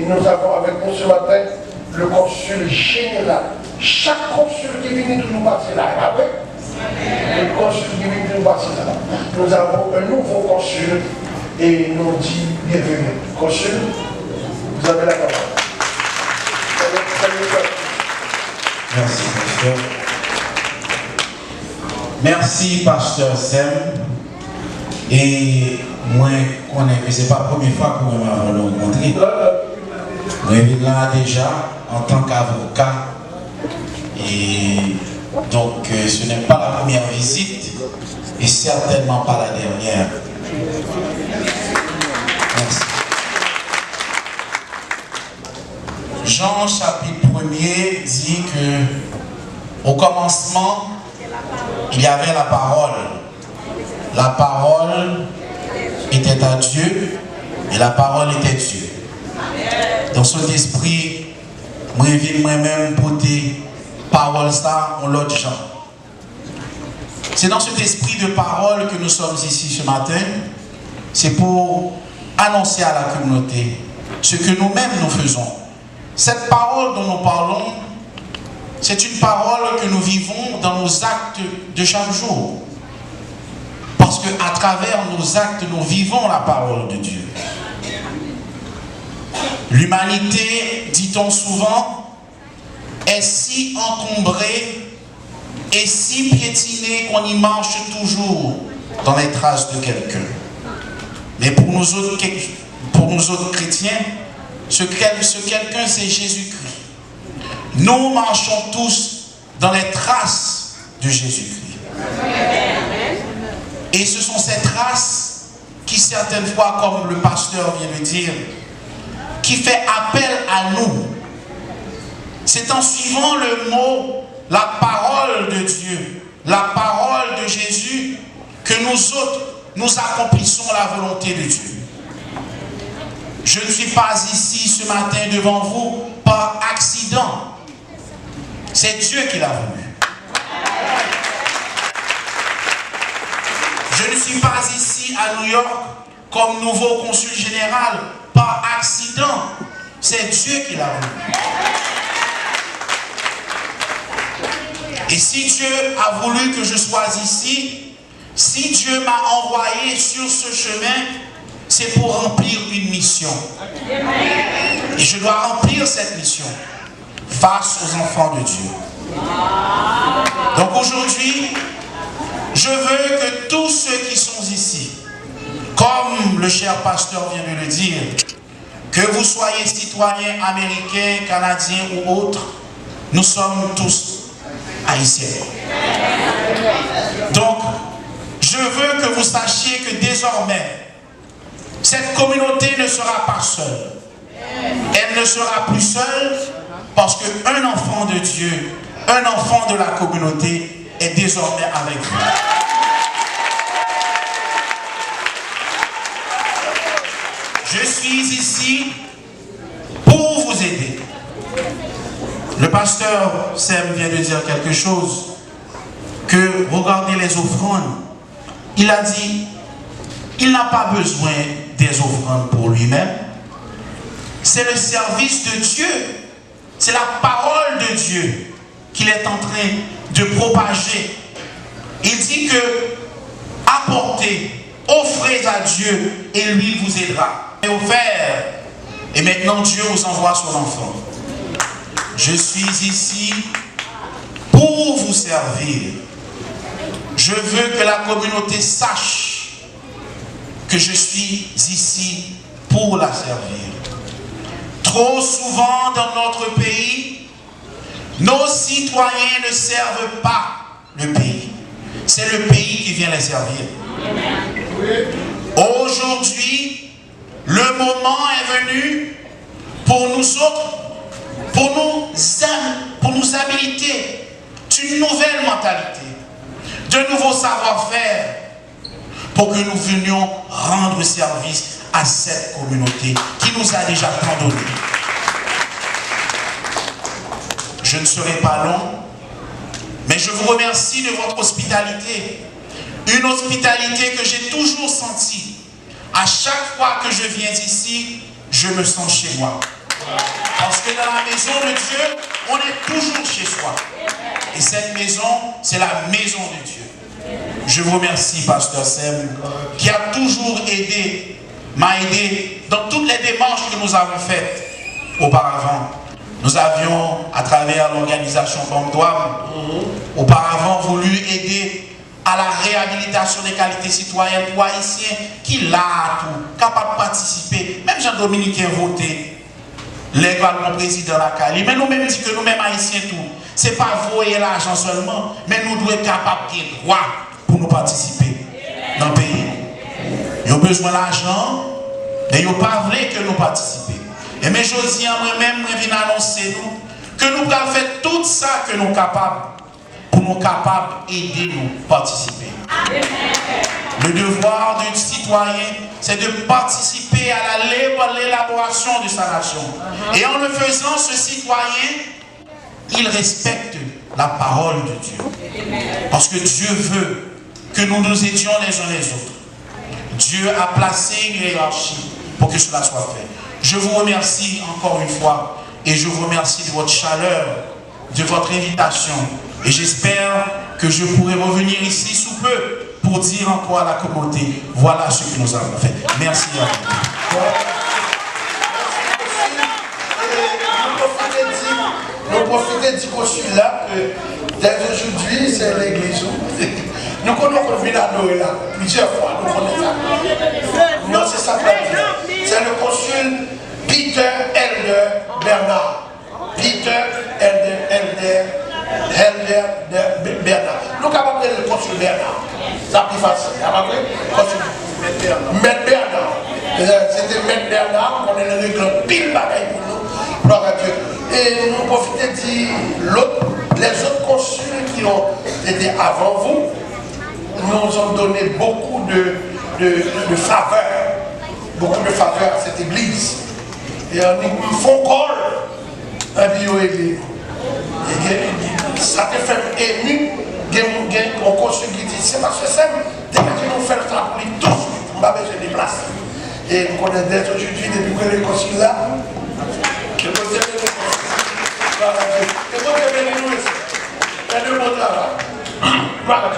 nous avons avec nous ce matin le consul général. Chaque consul qui vient toujours passer là, ah ouais? Le consul qui vient toujours passer là. Nous avons un nouveau consul et nous dit bienvenue. Consul, vous avez la parole. Merci, pasteur. Merci, pasteur Sem. Et moi, je connais que ce n'est pas la première fois que nous m'avons rencontré. Nous sommes là déjà en tant qu'avocat. Et donc, ce n'est pas la première visite et certainement pas la dernière. Merci. Jean chapitre 1er dit que au commencement, il y avait la parole. La parole était à Dieu et la parole était Dieu. Dans cet esprit, moi je moi-même porter parole ça en l'autre gens. C'est dans cet esprit de parole que nous sommes ici ce matin. C'est pour annoncer à la communauté ce que nous-mêmes nous faisons. Cette parole dont nous parlons, c'est une parole que nous vivons dans nos actes de chaque jour. Parce qu'à travers nos actes, nous vivons la parole de Dieu. L'humanité, dit-on souvent, est si encombrée et si piétinée qu'on y marche toujours dans les traces de quelqu'un. Mais pour nous autres chrétiens, ce quelqu'un, c'est Jésus-Christ. Nous marchons tous dans les traces de Jésus-Christ. Et ce sont ces traces qui, certaines fois, comme le pasteur vient de dire, qui fait appel à nous. C'est en suivant le mot, la parole de Dieu, la parole de Jésus, que nous autres, nous accomplissons la volonté de Dieu. Je ne suis pas ici ce matin devant vous par accident. C'est Dieu qui l'a voulu. Je ne suis pas ici à New York comme nouveau consul général par accident. C'est Dieu qui l'a voulu. Et si Dieu a voulu que je sois ici, si Dieu m'a envoyé sur ce chemin, c'est pour remplir une mission. Et je dois remplir cette mission face aux enfants de Dieu. Donc aujourd'hui, je veux que tous ceux qui sont ici, comme le cher pasteur vient de le dire, que vous soyez citoyens américains, canadiens ou autres, nous sommes tous haïtiens. Donc, je veux que vous sachiez que désormais, cette communauté ne sera pas seule. Elle ne sera plus seule parce qu'un enfant de Dieu, un enfant de la communauté est désormais avec vous. Je suis ici pour vous aider. Le pasteur Sem vient de dire quelque chose, que regardez les offrandes. Il a dit, il n'a pas besoin des offrandes pour lui-même. C'est le service de Dieu. C'est la parole de Dieu qu'il est en train de propager. Il dit que apportez, offrez à Dieu et lui vous aidera. Et offert. Et maintenant Dieu vous envoie son enfant. Je suis ici pour vous servir. Je veux que la communauté sache que je suis ici pour la servir. Trop souvent dans notre pays, nos citoyens ne servent pas le pays. C'est le pays qui vient les servir. Aujourd'hui, le moment est venu pour nous autres, pour nous habiliter d'une nouvelle mentalité, de nouveaux savoir-faire, pour que nous venions rendre service à cette communauté qui nous a déjà tant donné. Je ne serai pas long, mais je vous remercie de votre hospitalité. Une hospitalité que j'ai toujours sentie. À chaque fois que je viens ici, je me sens chez moi. Parce que dans la maison de Dieu, on est toujours chez soi. Et cette maison, c'est la maison de Dieu. Je vous remercie, Pasteur Sem, qui a toujours aidé, m'a aidé dans toutes les démarches que nous avons faites auparavant. Nous avions, à travers l'organisation Bamdouam, auparavant voulu aider à la réhabilitation des qualités citoyennes pour Haïtiens qui l'a tout, capable de participer. Même Jean-Dominique a voté, l'également président la Cali. Mais nous-mêmes disons que nous-mêmes Haïtiens tout, ce n'est pas voyer l'argent seulement, mais nous devons être capables de droit pour nous participer dans le pays. Ils ont besoin d'argent, mais ils n'ont pas voulu que nous participions. Et mais je dis à moi-même, je viens annoncer nous que nous allons faire tout ça que nous sommes capables pour nous capables d'aider nous participer. Le devoir d'un citoyen, c'est de participer à l'élaboration de sa nation. Et en le faisant, ce citoyen, il respecte la parole de Dieu. Parce que Dieu veut que nous nous aidions les uns les autres. Dieu a placé une hiérarchie pour que cela soit fait. Je vous remercie encore une fois et je vous remercie de votre chaleur, de votre invitation. Et j'espère que je pourrai revenir ici sous peu pour dire encore à la communauté, voilà ce que nous avons fait. Merci à vous. Nous profitons du consul là, dès aujourd'hui, c'est l'église. Nous connaissons le adorer là, plusieurs fois, nous connaissons ça. Non, c'est ça. C'est le consul Peter Elder Bernard. Peter Elder Bernard. Nous sommes capables de le consul Bernard. Ça plus facile. Maître Bernard. C'était Maître Bernard, on est le règle pile bagaille pour nous. Gloire à Dieu. Et nous profitons de les autres consuls qui ont été avant vous, nous ont donné beaucoup de faveurs. Beaucoup de faveurs à cette église. Et ils font corps un bio-église. Ça te fait ému. On consul qui dit, c'est parce que c'est dès que nous faisons ça pour lui tous, on va besoin de place. Et nous connaissons dès aujourd'hui, depuis que le consul là, que vous avez le consul. Que vous avez le consul. Et le bon travail.